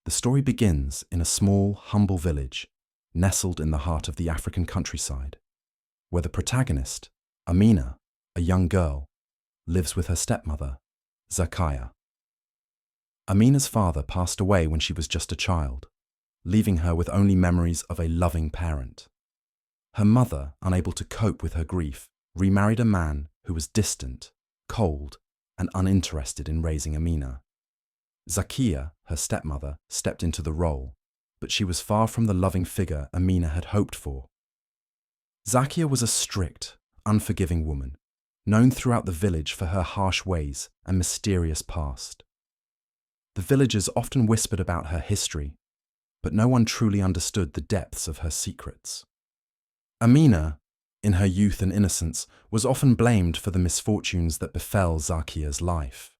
The story begins in a small, humble village, nestled in the heart of the African countryside, where the protagonist, Amina, a young girl, lives with her stepmother, Zakia. Amina's father passed away when she was just a child, leaving her with only memories of a loving parent. Her mother, unable to cope with her grief, remarried a man who was distant, cold, and uninterested in raising Amina. Zakia, her stepmother, stepped into the role, but she was far from the loving figure Amina had hoped for. Zakia was a strict, unforgiving woman, known throughout the village for her harsh ways and mysterious past. The villagers often whispered about her history, but no one truly understood the depths of her secrets. Amina, in her youth and innocence, was often blamed for the misfortunes that befell Zakia's life.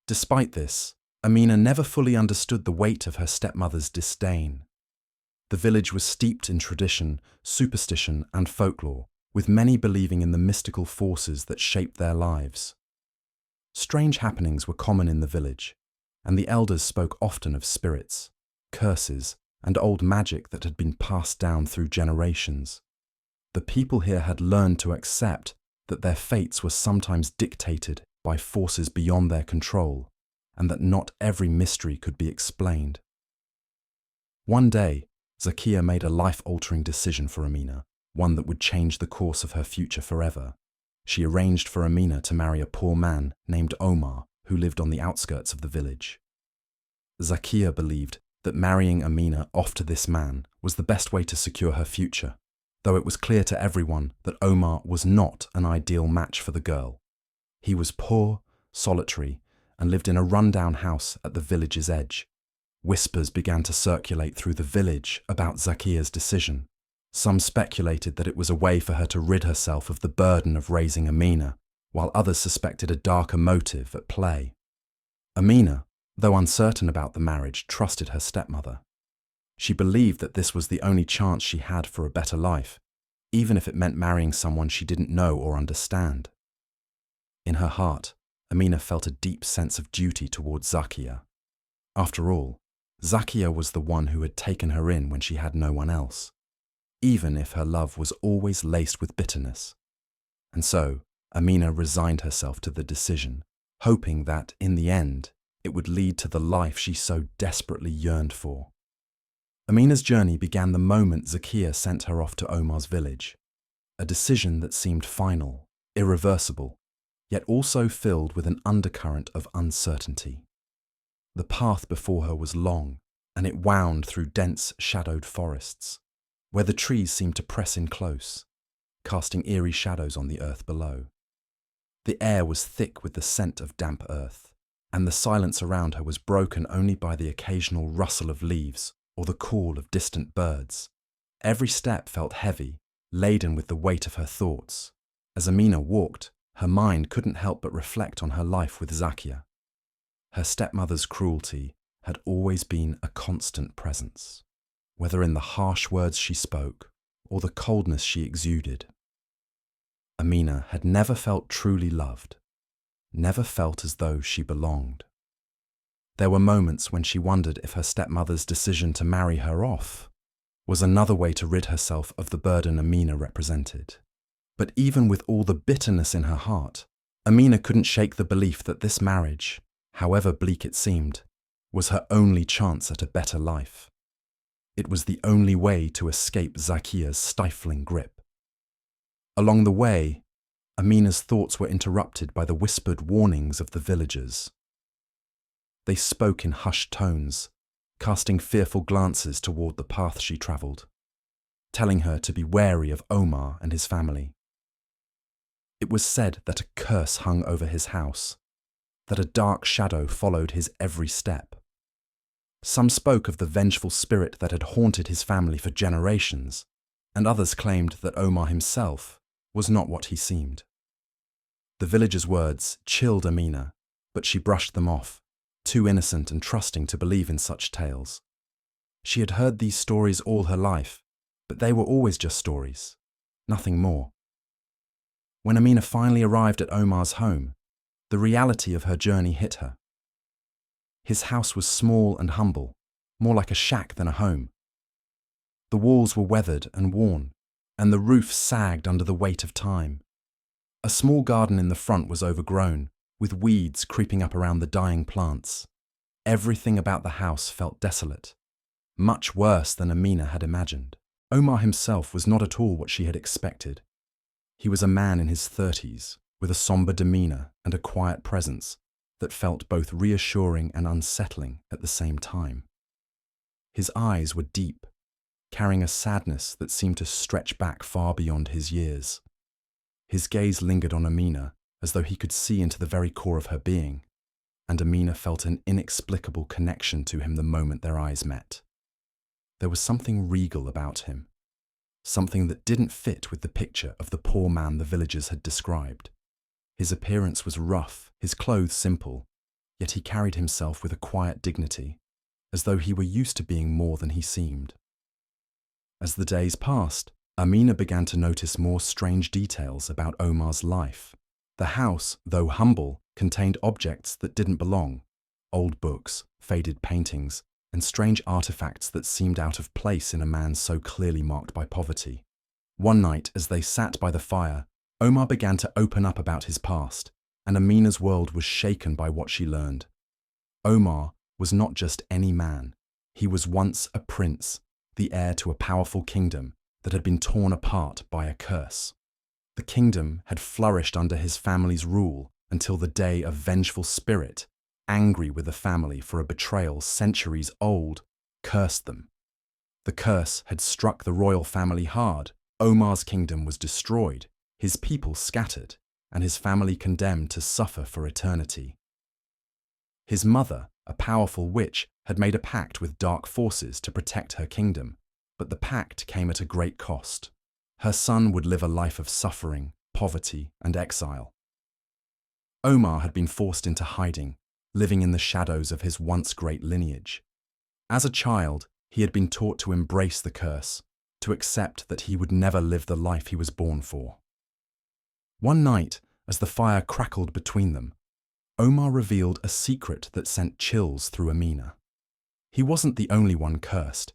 Despite this, Amina never fully understood the weight of her stepmother's disdain. The village was steeped in tradition, superstition, and folklore, with many believing in the mystical forces that shaped their lives. Strange happenings were common in the village, and the elders spoke often of spirits, curses, and old magic that had been passed down through generations. The people here had learned to accept that their fates were sometimes dictated by forces beyond their control, and that not every mystery could be explained. One day, Zakia made a life-altering decision for Amina, one that would change the course of her future forever. She arranged for Amina to marry a poor man named Omar, who lived on the outskirts of the village. Zakia believed that marrying Amina off to this man was the best way to secure her future, though it was clear to everyone that Omar was not an ideal match for the girl. He was poor, solitary, and lived in a run-down house at the village's edge. Whispers began to circulate through the village about Zakia's decision. Some speculated that it was a way for her to rid herself of the burden of raising Amina, while others suspected a darker motive at play. Amina, though uncertain about the marriage, trusted her stepmother. She believed that this was the only chance she had for a better life, even if it meant marrying someone she didn't know or understand. In her heart, Amina felt a deep sense of duty towards Zakia. After all, Zakia was the one who had taken her in when she had no one else, even if her love was always laced with bitterness. And so, Amina resigned herself to the decision, hoping that, in the end, it would lead to the life she so desperately yearned for. Amina's journey began the moment Zakia sent her off to Omar's village, a decision that seemed final, irreversible, yet also filled with an undercurrent of uncertainty. The path before her was long, and it wound through dense, shadowed forests, where the trees seemed to press in close, casting eerie shadows on the earth below. The air was thick with the scent of damp earth, and the silence around her was broken only by the occasional rustle of leaves or the call of distant birds. Every step felt heavy, laden with the weight of her thoughts. As Amina walked, her mind couldn't help but reflect on her life with Zakia. Her stepmother's cruelty had always been a constant presence, whether in the harsh words she spoke or the coldness she exuded. Amina had never felt truly loved, never felt as though she belonged. There were moments when she wondered if her stepmother's decision to marry her off was another way to rid herself of the burden Amina represented. But even with all the bitterness in her heart, Amina couldn't shake the belief that this marriage, however bleak it seemed, was her only chance at a better life. It was the only way to escape Zakia's stifling grip. Along the way, Amina's thoughts were interrupted by the whispered warnings of the villagers. They spoke in hushed tones, casting fearful glances toward the path she travelled, telling her to be wary of Omar and his family. It was said that a curse hung over his house, that a dark shadow followed his every step. Some spoke of the vengeful spirit that had haunted his family for generations, and others claimed that Omar himself was not what he seemed. The villagers' words chilled Amina, but she brushed them off, too innocent and trusting to believe in such tales. She had heard these stories all her life, but they were always just stories, nothing more. When Amina finally arrived at Omar's home, the reality of her journey hit her. His house was small and humble, more like a shack than a home. The walls were weathered and worn, and the roof sagged under the weight of time. A small garden in the front was overgrown, with weeds creeping up around the dying plants. Everything about the house felt desolate, much worse than Amina had imagined. Omar himself was not at all what she had expected. He was a man in his 30s, with a somber demeanor and a quiet presence that felt both reassuring and unsettling at the same time. His eyes were deep, carrying a sadness that seemed to stretch back far beyond his years. His gaze lingered on Amina, as though he could see into the very core of her being, and Amina felt an inexplicable connection to him the moment their eyes met. There was something regal about him, something that didn't fit with the picture of the poor man the villagers had described. His appearance was rough, his clothes simple, yet he carried himself with a quiet dignity, as though he were used to being more than he seemed. As the days passed, Amina began to notice more strange details about Omar's life. The house, though humble, contained objects that didn't belong: old books, faded paintings, and strange artifacts that seemed out of place in a man so clearly marked by poverty. One night, as they sat by the fire, Omar began to open up about his past, and Amina's world was shaken by what she learned. Omar was not just any man. He was once a prince, the heir to a powerful kingdom that had been torn apart by a curse. The kingdom had flourished under his family's rule until the day a vengeful spirit, angry with the family for a betrayal centuries old, cursed them. The curse had struck the royal family hard. Omar's kingdom was destroyed, his people scattered, and his family condemned to suffer for eternity. His mother, a powerful witch, had made a pact with dark forces to protect her kingdom, but the pact came at a great cost. Her son would live a life of suffering, poverty, and exile. Omar had been forced into hiding, living in the shadows of his once great lineage. As a child, he had been taught to embrace the curse, to accept that he would never live the life he was born for. One night, as the fire crackled between them, Omar revealed a secret that sent chills through Amina. He wasn't the only one cursed.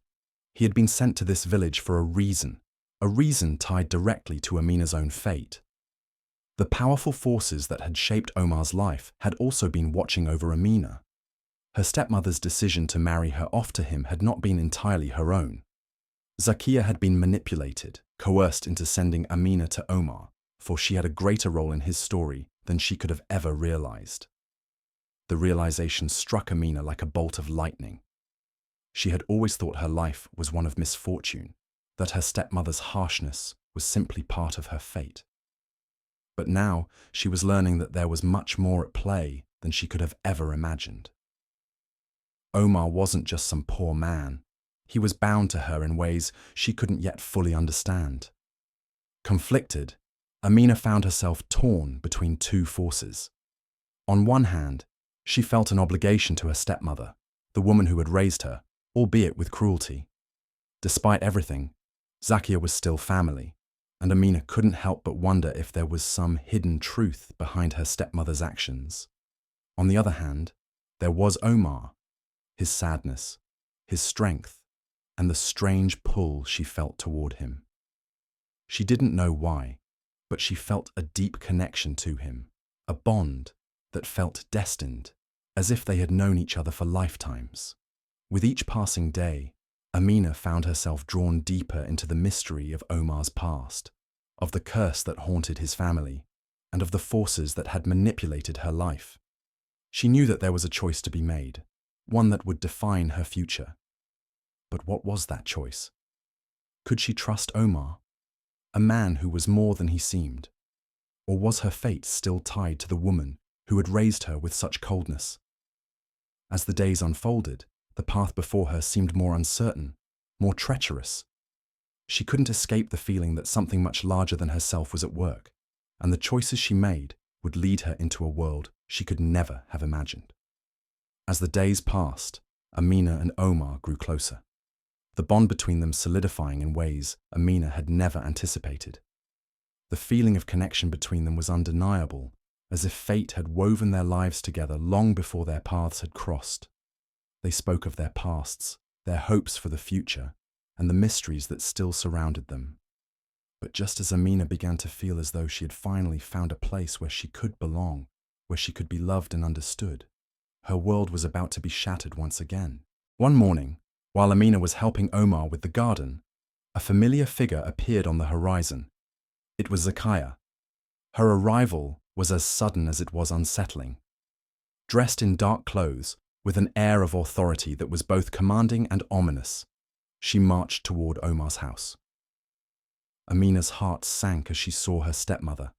He had been sent to this village for a reason tied directly to Amina's own fate. The powerful forces that had shaped Omar's life had also been watching over Amina. Her stepmother's decision to marry her off to him had not been entirely her own. Zakia had been manipulated, coerced into sending Amina to Omar, for she had a greater role in his story than she could have ever realized. The realization struck Amina like a bolt of lightning. She had always thought her life was one of misfortune, that her stepmother's harshness was simply part of her fate. But now she was learning that there was much more at play than she could have ever imagined. Omar wasn't just some poor man. He was bound to her in ways she couldn't yet fully understand. Conflicted, Amina found herself torn between two forces. On one hand, she felt an obligation to her stepmother, the woman who had raised her, albeit with cruelty. Despite everything, Zakia was still family, and Amina couldn't help but wonder if there was some hidden truth behind her stepmother's actions. On the other hand, there was Omar, his sadness, his strength, and the strange pull she felt toward him. She didn't know why, but she felt a deep connection to him, a bond that felt destined, as if they had known each other for lifetimes. With each passing day, Amina found herself drawn deeper into the mystery of Omar's past, of the curse that haunted his family, and of the forces that had manipulated her life. She knew that there was a choice to be made, one that would define her future. But what was that choice? Could she trust Omar, a man who was more than he seemed? Or was her fate still tied to the woman who had raised her with such coldness? As the days unfolded, the path before her seemed more uncertain, more treacherous. She couldn't escape the feeling that something much larger than herself was at work, and the choices she made would lead her into a world she could never have imagined. As the days passed, Amina and Omar grew closer, the bond between them solidifying in ways Amina had never anticipated. The feeling of connection between them was undeniable, as if fate had woven their lives together long before their paths had crossed. They spoke of their pasts, their hopes for the future, and the mysteries that still surrounded them. But just as Amina began to feel as though she had finally found a place where she could belong, where she could be loved and understood, her world was about to be shattered once again. One morning, while Amina was helping Omar with the garden, a familiar figure appeared on the horizon. It was Zakia. Her arrival was as sudden as it was unsettling. Dressed in dark clothes, with an air of authority that was both commanding and ominous, she marched toward Omar's house. Amina's heart sank as she saw her stepmother,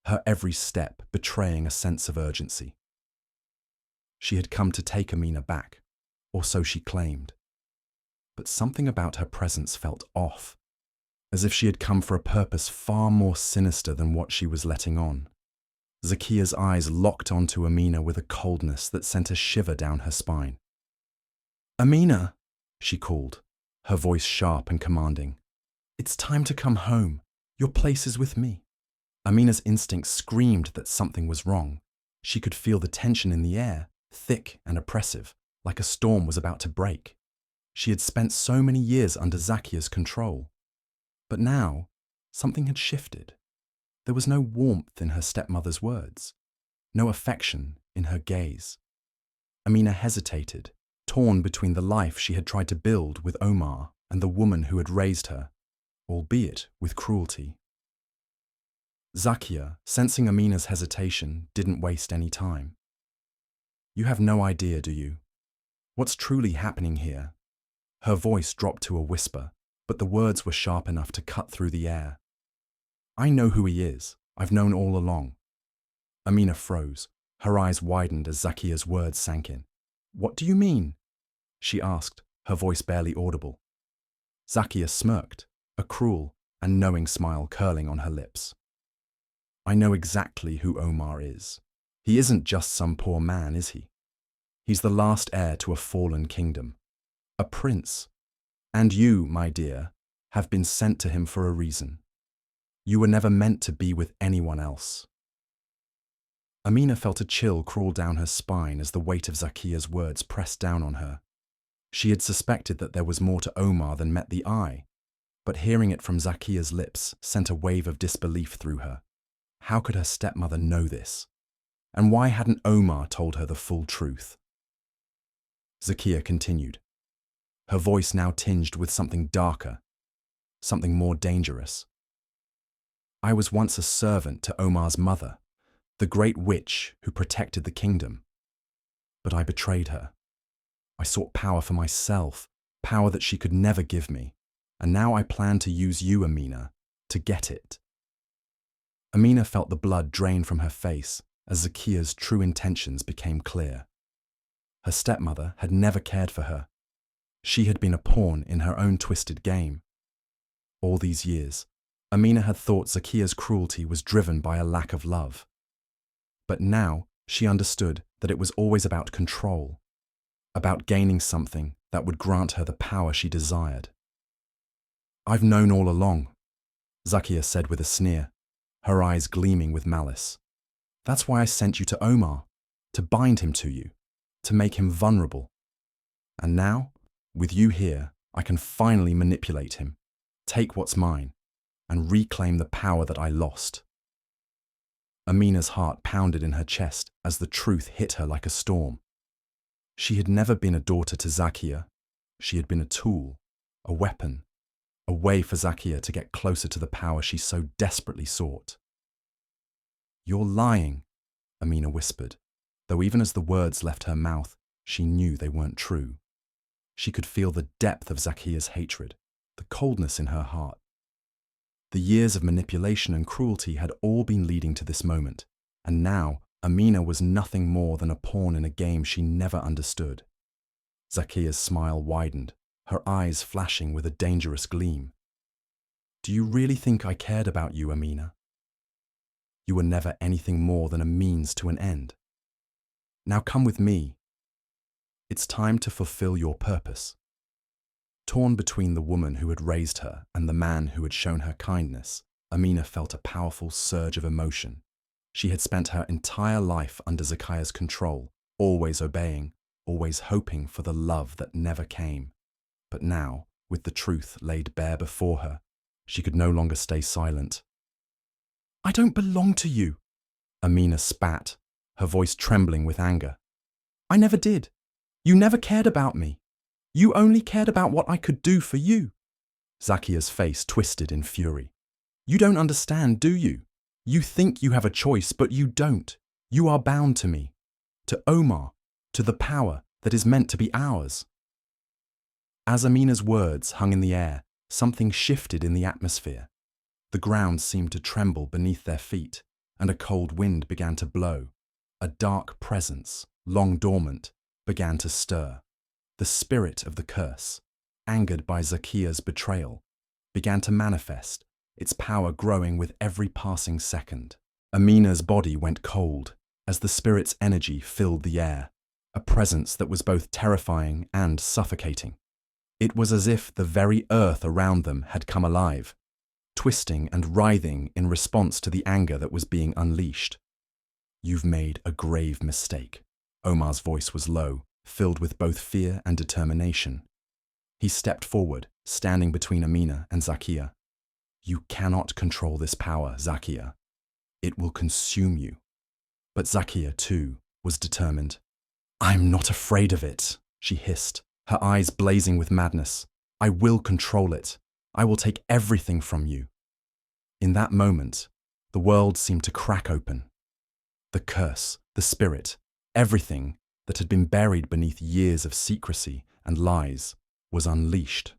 her every step betraying a sense of urgency. She had come to take Amina back, or so she claimed. But something about her presence felt off, as if she had come for a purpose far more sinister than what she was letting on. Zakia's eyes locked onto Amina with a coldness that sent a shiver down her spine. "Amina," she called, her voice sharp and commanding. "It's time to come home. Your place is with me." Amina's instinct screamed that something was wrong. She could feel the tension in the air, thick and oppressive, like a storm was about to break. She had spent so many years under Zakia's control. But now, something had shifted. There was no warmth in her stepmother's words, no affection in her gaze. Amina hesitated, torn between the life she had tried to build with Omar and the woman who had raised her, albeit with cruelty. Zakia, sensing Amina's hesitation, didn't waste any time. "You have no idea, do you? What's truly happening here?" Her voice dropped to a whisper, but the words were sharp enough to cut through the air. "I know who he is. I've known all along." Amina froze. Her eyes widened as Zakia's words sank in. "What do you mean?" she asked, her voice barely audible. Zakia smirked, a cruel and knowing smile curling on her lips. "I know exactly who Omar is. He isn't just some poor man, is he? He's the last heir to a fallen kingdom. A prince. And you, my dear, have been sent to him for a reason. You were never meant to be with anyone else." Amina felt a chill crawl down her spine as the weight of Zakia's words pressed down on her. She had suspected that there was more to Omar than met the eye, but hearing it from Zakia's lips sent a wave of disbelief through her. How could her stepmother know this? And why hadn't Omar told her the full truth? Zakia continued, her voice now tinged with something darker, something more dangerous. "I was once a servant to Omar's mother, the great witch who protected the kingdom. But I betrayed her. I sought power for myself, power that she could never give me, and now I plan to use you, Amina, to get it." Amina felt the blood drain from her face as Zakia's true intentions became clear. Her stepmother had never cared for her. She had been a pawn in her own twisted game. All these years, Amina had thought Zakia's cruelty was driven by a lack of love. But now she understood that it was always about control, about gaining something that would grant her the power she desired. "I've known all along," Zakia said with a sneer, her eyes gleaming with malice. "That's why I sent you to Omar, to bind him to you, to make him vulnerable. And now, with you here, I can finally manipulate him, take what's mine, and reclaim the power that I lost." Amina's heart pounded in her chest as the truth hit her like a storm. She had never been a daughter to Zakia. She had been a tool, a weapon, a way for Zakia to get closer to the power she so desperately sought. "You're lying," Amina whispered, though even as the words left her mouth, she knew they weren't true. She could feel the depth of Zakia's hatred, the coldness in her heart. The years of manipulation and cruelty had all been leading to this moment, and now Amina was nothing more than a pawn in a game she never understood. Zakia's smile widened, her eyes flashing with a dangerous gleam. "Do you really think I cared about you, Amina? You were never anything more than a means to an end. Now come with me. It's time to fulfill your purpose." Torn between the woman who had raised her and the man who had shown her kindness, Amina felt a powerful surge of emotion. She had spent her entire life under Zakia's control, always obeying, always hoping for the love that never came. But now, with the truth laid bare before her, she could no longer stay silent. "I don't belong to you," Amina spat, her voice trembling with anger. "I never did. You never cared about me. You only cared about what I could do for you." Zakia's face twisted in fury. "You don't understand, do you? You think you have a choice, but you don't. You are bound to me, to Omar, to the power that is meant to be ours." As Amina's words hung in the air, something shifted in the atmosphere. The ground seemed to tremble beneath their feet, and a cold wind began to blow. A dark presence, long dormant, began to stir. The spirit of the curse, angered by Zakia's betrayal, began to manifest, its power growing with every passing second. Amina's body went cold as the spirit's energy filled the air, a presence that was both terrifying and suffocating. It was as if the very earth around them had come alive, twisting and writhing in response to the anger that was being unleashed. "You've made a grave mistake." Omar's voice was low, filled with both fear and determination. He stepped forward, standing between Amina and Zakia. "You cannot control this power, Zakia. It will consume you." But Zakia, too, was determined. "I'm not afraid of it," she hissed, her eyes blazing with madness. "I will control it. I will take everything from you." In that moment, the world seemed to crack open. The curse, the spirit, everything that had been buried beneath years of secrecy and lies was unleashed.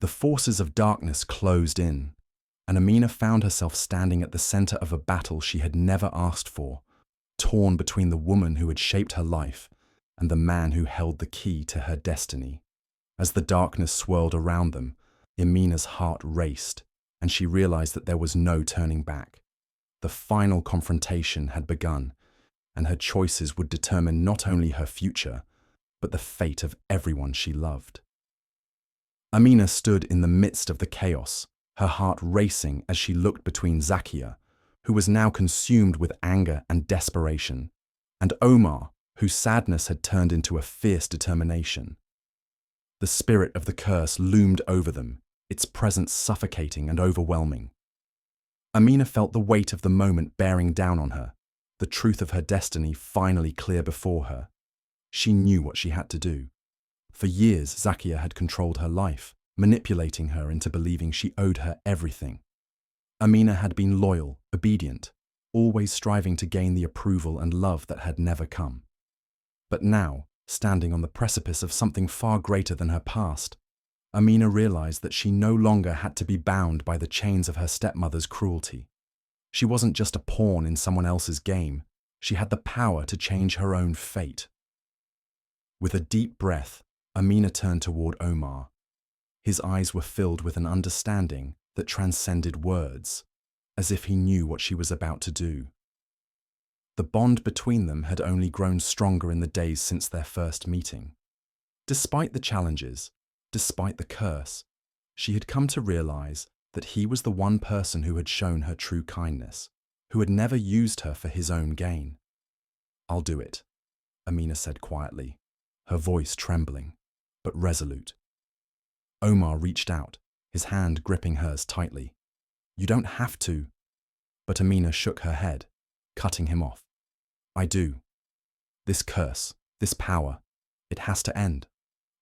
The forces of darkness closed in, and Amina found herself standing at the center of a battle she had never asked for, torn between the woman who had shaped her life and the man who held the key to her destiny. As the darkness swirled around them, Amina's heart raced, and she realized that there was no turning back. The final confrontation had begun, and her choices would determine not only her future, but the fate of everyone she loved. Amina stood in the midst of the chaos, her heart racing as she looked between Zakia, who was now consumed with anger and desperation, and Omar, whose sadness had turned into a fierce determination. The spirit of the curse loomed over them, its presence suffocating and overwhelming. Amina felt the weight of the moment bearing down on her, the truth of her destiny finally clear before her. She knew what she had to do. For years, Zakia had controlled her life, manipulating her into believing she owed her everything. Amina had been loyal, obedient, always striving to gain the approval and love that had never come. But now, standing on the precipice of something far greater than her past, Amina realized that she no longer had to be bound by the chains of her stepmother's cruelty. She wasn't just a pawn in someone else's game. She had the power to change her own fate. With a deep breath, Amina turned toward Omar. His eyes were filled with an understanding that transcended words, as if he knew what she was about to do. The bond between them had only grown stronger in the days since their first meeting. Despite the challenges, despite the curse, she had come to realize that he was the one person who had shown her true kindness, who had never used her for his own gain. "I'll do it," Amina said quietly, her voice trembling, but resolute. Omar reached out, his hand gripping hers tightly. "You don't have to." But Amina shook her head, cutting him off. "I do. This curse, this power, it has to end.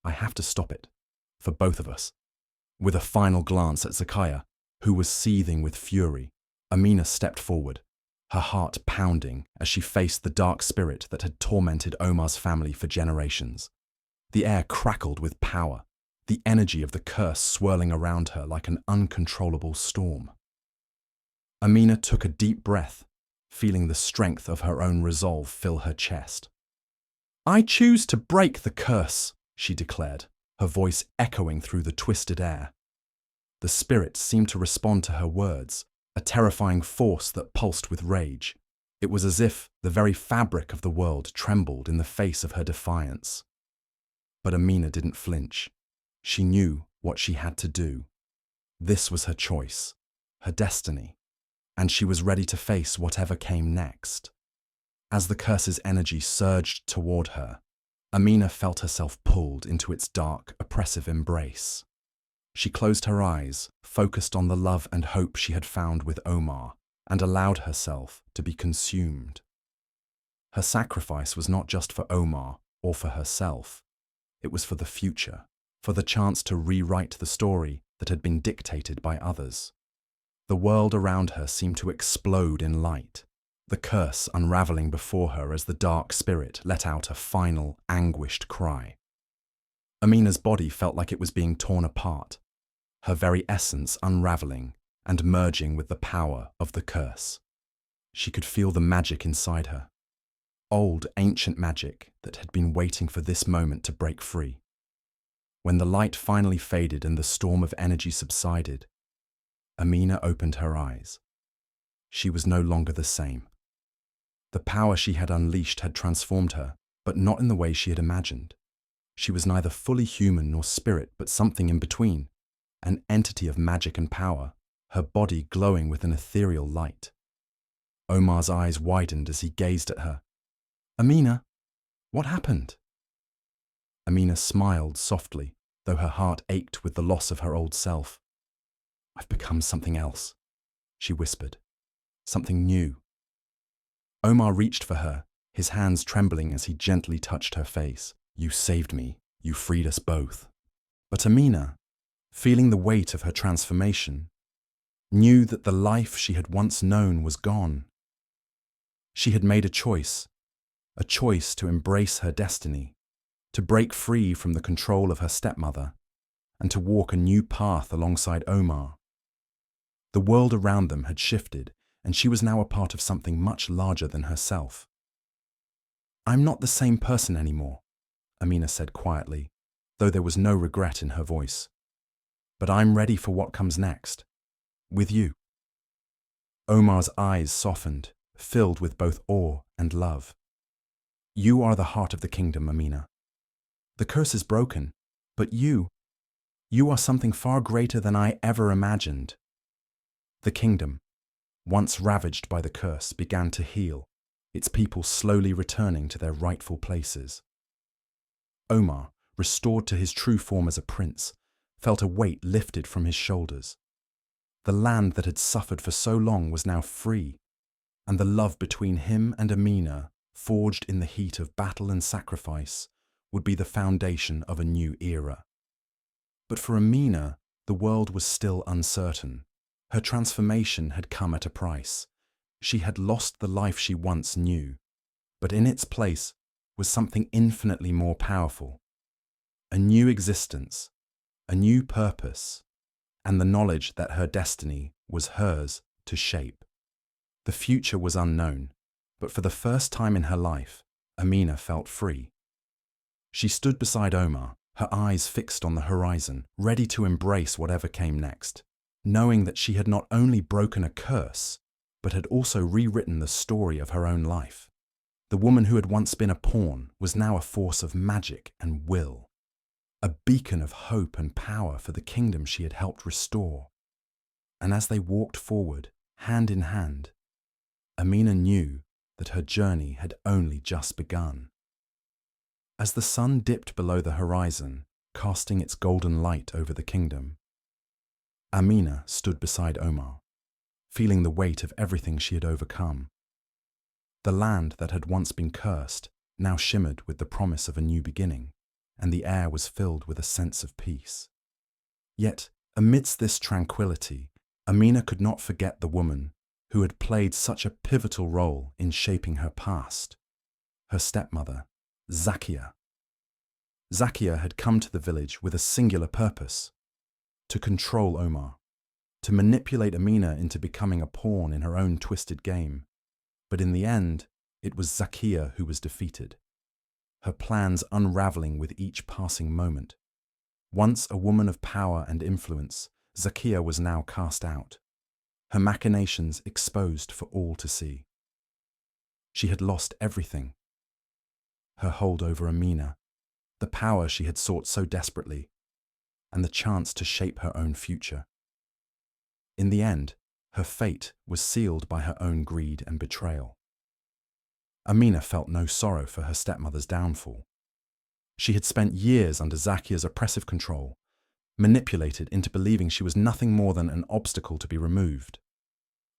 I have to stop it. For both of us." With a final glance at Zakia, who was seething with fury, Amina stepped forward, her heart pounding as she faced the dark spirit that had tormented Omar's family for generations. The air crackled with power, the energy of the curse swirling around her like an uncontrollable storm. Amina took a deep breath, feeling the strength of her own resolve fill her chest. "I choose to break the curse," she declared, her voice echoing through the twisted air. The spirit seemed to respond to her words, a terrifying force that pulsed with rage. It was as if the very fabric of the world trembled in the face of her defiance. But Amina didn't flinch. She knew what she had to do. This was her choice, her destiny, and she was ready to face whatever came next. As the curse's energy surged toward her, Amina felt herself pulled into its dark, oppressive embrace. She closed her eyes, focused on the love and hope she had found with Omar, and allowed herself to be consumed. Her sacrifice was not just for Omar or for herself. It was for the future, for the chance to rewrite the story that had been dictated by others. The world around her seemed to explode in light, the curse unraveling before her as the dark spirit let out a final, anguished cry. Amina's body felt like it was being torn apart, her very essence unraveling and merging with the power of the curse. She could feel the magic inside her, old, ancient magic that had been waiting for this moment to break free. When the light finally faded and the storm of energy subsided, Amina opened her eyes. She was no longer the same. The power she had unleashed had transformed her, but not in the way she had imagined. She was neither fully human nor spirit, but something in between, an entity of magic and power, her body glowing with an ethereal light. Omar's eyes widened as he gazed at her. "Amina, what happened?" Amina smiled softly, though her heart ached with the loss of her old self. "I've become something else," she whispered. "Something new." Omar reached for her, his hands trembling as he gently touched her face. "You saved me. You freed us both." But Amina, feeling the weight of her transformation, knew that the life she had once known was gone. She had made a choice to embrace her destiny, to break free from the control of her stepmother, and to walk a new path alongside Omar. The world around them had shifted, and she was now a part of something much larger than herself. "I'm not the same person anymore," Amina said quietly, though there was no regret in her voice. "But I'm ready for what comes next. With you." Omar's eyes softened, filled with both awe and love. "You are the heart of the kingdom, Amina. The curse is broken, but you are something far greater than I ever imagined." The kingdom, once ravaged by the curse, began to heal, its people slowly returning to their rightful places. Omar, restored to his true form as a prince, felt a weight lifted from his shoulders. The land that had suffered for so long was now free, and the love between him and Amina, forged in the heat of battle and sacrifice, would be the foundation of a new era. But for Amina, the world was still uncertain. Her transformation had come at a price. She had lost the life she once knew, but in its place was something infinitely more powerful. A new existence, a new purpose, and the knowledge that her destiny was hers to shape. The future was unknown, but for the first time in her life, Amina felt free. She stood beside Omar, her eyes fixed on the horizon, ready to embrace whatever came next, knowing that she had not only broken a curse, but had also rewritten the story of her own life. The woman who had once been a pawn was now a force of magic and will, a beacon of hope and power for the kingdom she had helped restore. And as they walked forward, hand in hand, Amina knew that her journey had only just begun. As the sun dipped below the horizon, casting its golden light over the kingdom, Amina stood beside Omar, feeling the weight of everything she had overcome. The land that had once been cursed now shimmered with the promise of a new beginning, and the air was filled with a sense of peace. Yet, amidst this tranquility, Amina could not forget the woman who had played such a pivotal role in shaping her past, her stepmother, Zakia. Zakia had come to the village with a singular purpose: to control Omar, to manipulate Amina into becoming a pawn in her own twisted game. But in the end, it was Zakia who was defeated, her plans unraveling with each passing moment. Once a woman of power and influence, Zakia was now cast out, her machinations exposed for all to see. She had lost everything: her hold over Amina, the power she had sought so desperately, and the chance to shape her own future. In the end, her fate was sealed by her own greed and betrayal. Amina felt no sorrow for her stepmother's downfall. She had spent years under Zakia's oppressive control, manipulated into believing she was nothing more than an obstacle to be removed.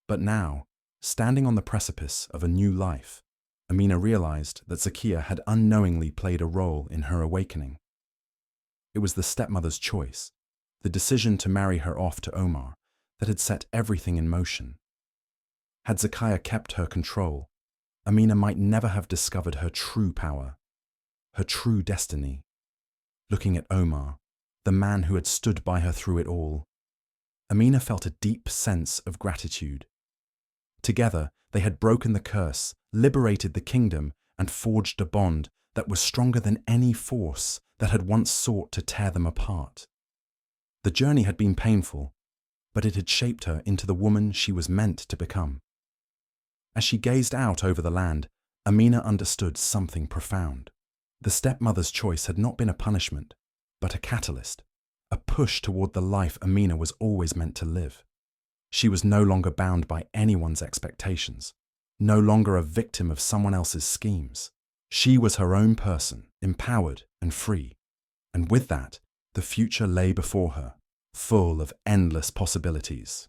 But now, standing on the precipice of a new life, Amina realized that Zakia had unknowingly played a role in her awakening. It was the stepmother's choice, the decision to marry her off to Omar, that had set everything in motion. Had Zakia kept her control, Amina might never have discovered her true power, her true destiny. Looking at Omar, the man who had stood by her through it all, Amina felt a deep sense of gratitude. Together, they had broken the curse, liberated the kingdom, and forged a bond that was stronger than any force that had once sought to tear them apart. The journey had been painful, but it had shaped her into the woman she was meant to become. As she gazed out over the land, Amina understood something profound. The stepmother's choice had not been a punishment, but a catalyst, a push toward the life Amina was always meant to live. She was no longer bound by anyone's expectations, no longer a victim of someone else's schemes. She was her own person, empowered and free. And with that, the future lay before her, full of endless possibilities.